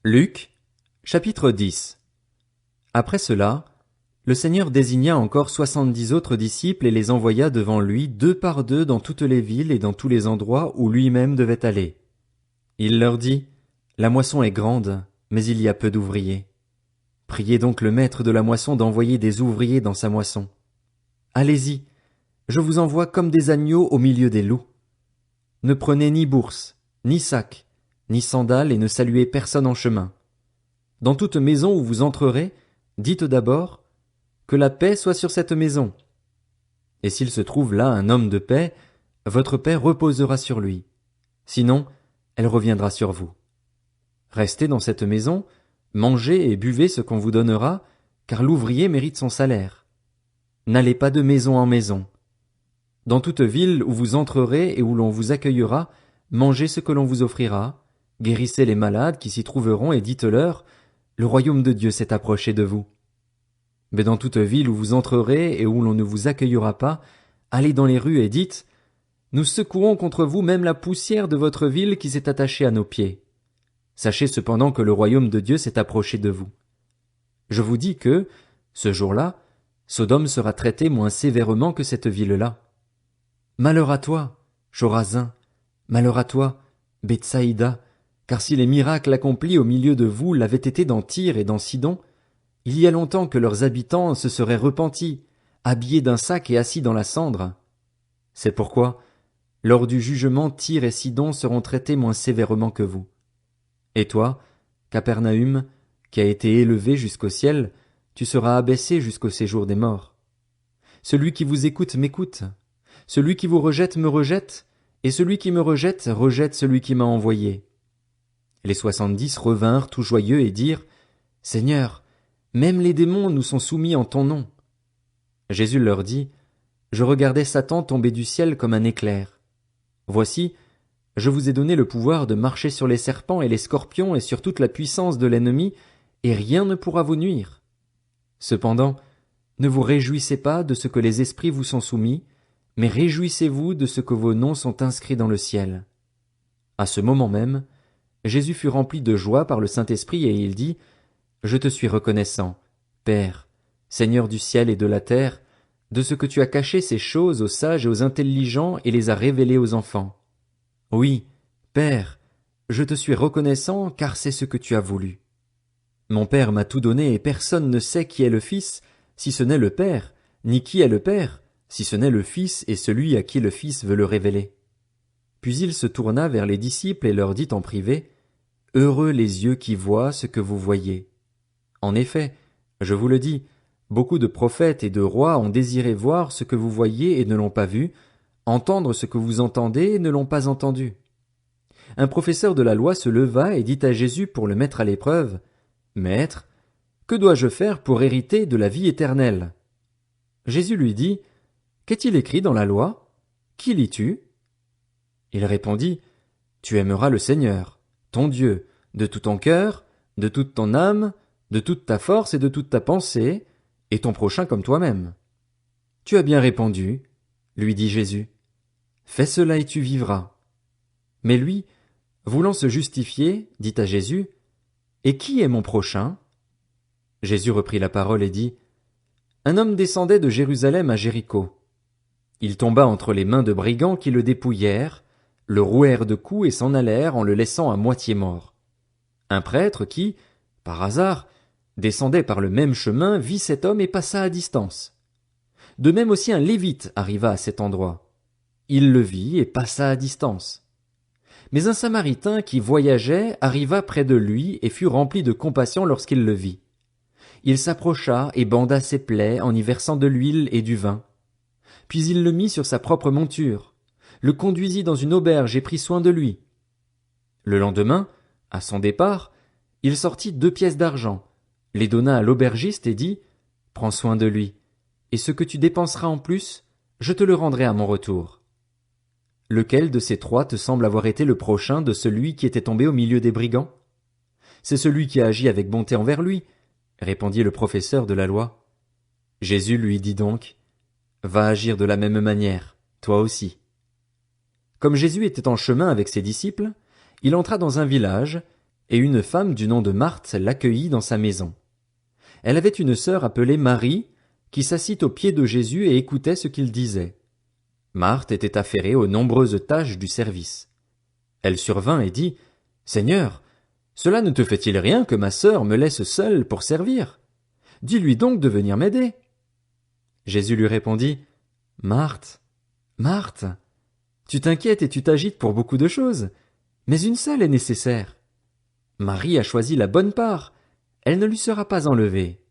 Luc, chapitre 10. Après cela, le Seigneur désigna encore 70 autres disciples et les envoya devant lui deux par deux dans toutes les villes et dans tous les endroits où lui-même devait aller. Il leur dit, La moisson est grande, mais il y a peu d'ouvriers. Priez donc le maître de la moisson d'envoyer des ouvriers dans sa moisson. Allez-y, je vous envoie comme des agneaux au milieu des loups. Ne prenez ni bourse, ni sac, ni sandales et ne saluez personne en chemin. Dans toute maison où vous entrerez, dites d'abord, que la paix soit sur cette maison. Et s'il se trouve là un homme de paix, votre paix reposera sur lui. Sinon, elle reviendra sur vous. Restez dans cette maison, mangez et buvez ce qu'on vous donnera, car l'ouvrier mérite son salaire. N'allez pas de maison en maison. Dans toute ville où vous entrerez et où l'on vous accueillera, mangez ce que l'on vous offrira, guérissez les malades qui s'y trouveront et dites-leur, le royaume de Dieu s'est approché de vous. Mais dans toute ville où vous entrerez et où l'on ne vous accueillera pas, allez dans les rues et dites, nous secouons contre vous même la poussière de votre ville qui s'est attachée à nos pieds. Sachez cependant que le royaume de Dieu s'est approché de vous. Je vous dis que, ce jour-là, Sodome sera traitée moins sévèrement que cette ville-là. Malheur à toi, Chorazin, malheur à toi, Bethsaïda, car si les miracles accomplis au milieu de vous l'avaient été dans Tyr et dans Sidon, il y a longtemps que leurs habitants se seraient repentis, habillés d'un sac et assis dans la cendre. C'est pourquoi, lors du jugement, Tyr et Sidon seront traités moins sévèrement que vous. Et toi, Capernaüm, qui a été élevé jusqu'au ciel, tu seras abaissé jusqu'au séjour des morts. Celui qui vous écoute m'écoute, celui qui vous rejette me rejette, et celui qui me rejette rejette celui qui m'a envoyé. Les 70 revinrent tout joyeux et dirent, Seigneur, même les démons nous sont soumis en ton nom. Jésus leur dit, Je regardais Satan tomber du ciel comme un éclair. Voici, je vous ai donné le pouvoir de marcher sur les serpents et les scorpions et sur toute la puissance de l'ennemi, et rien ne pourra vous nuire. Cependant, ne vous réjouissez pas de ce que les esprits vous sont soumis, mais réjouissez-vous de ce que vos noms sont inscrits dans le ciel. À ce moment même, Jésus fut rempli de joie par le Saint-Esprit et il dit, Je te suis reconnaissant, Père, Seigneur du ciel et de la terre, de ce que tu as caché ces choses aux sages et aux intelligents et les as révélées aux enfants. Oui, Père, je te suis reconnaissant car c'est ce que tu as voulu. Mon Père m'a tout donné et personne ne sait qui est le Fils, si ce n'est le Père, ni qui est le Père, si ce n'est le Fils et celui à qui le Fils veut le révéler. Puis il se tourna vers les disciples et leur dit en privé, Heureux les yeux qui voient ce que vous voyez. En effet, je vous le dis, beaucoup de prophètes et de rois ont désiré voir ce que vous voyez et ne l'ont pas vu, entendre ce que vous entendez et ne l'ont pas entendu. Un professeur de la loi se leva et dit à Jésus pour le mettre à l'épreuve, Maître, que dois-je faire pour hériter de la vie éternelle? Jésus lui dit, Qu'est-il écrit dans la loi? Qui lis-tu? Il répondit, Tu aimeras le Seigneur, ton Dieu, de tout ton cœur, de toute ton âme, de toute ta force et de toute ta pensée, et ton prochain comme toi-même. Tu as bien répondu, lui dit Jésus. Fais cela et tu vivras. Mais lui, voulant se justifier, dit à Jésus, Et qui est mon prochain? Jésus reprit la parole et dit, Un homme descendait de Jérusalem à Jéricho. Il tomba entre les mains de brigands qui le dépouillèrent, le rouèrent de coups et s'en allèrent en le laissant à moitié mort. Un prêtre qui, par hasard, descendait par le même chemin vit cet homme et passa à distance. De même aussi un lévite arriva à cet endroit. Il le vit et passa à distance. Mais un samaritain qui voyageait arriva près de lui et fut rempli de compassion lorsqu'il le vit. Il s'approcha et banda ses plaies en y versant de l'huile et du vin. Puis il le mit sur sa propre monture, le conduisit dans une auberge et prit soin de lui. Le lendemain, à son départ, il sortit 2 pièces d'argent, les donna à l'aubergiste et dit, Prends soin de lui, et ce que tu dépenseras en plus, je te le rendrai à mon retour. Lequel de ces 3 te semble avoir été le prochain de celui qui était tombé au milieu des brigands? C'est celui qui a agi avec bonté envers lui, répondit le professeur de la loi. Jésus lui dit donc, Va agir de la même manière, toi aussi. Comme Jésus était en chemin avec ses disciples, il entra dans un village, et une femme du nom de Marthe l'accueillit dans sa maison. Elle avait une sœur appelée Marie, qui s'assit aux pieds de Jésus et écoutait ce qu'il disait. Marthe était affairée aux nombreuses tâches du service. Elle survint et dit, « Seigneur, cela ne te fait-il rien que ma sœur me laisse seule pour servir? Dis-lui donc de venir m'aider. » Jésus lui répondit, « Marthe, Marthe, tu t'inquiètes et tu t'agites pour beaucoup de choses, mais une seule est nécessaire. Marie a choisi la bonne part, elle ne lui sera pas enlevée. »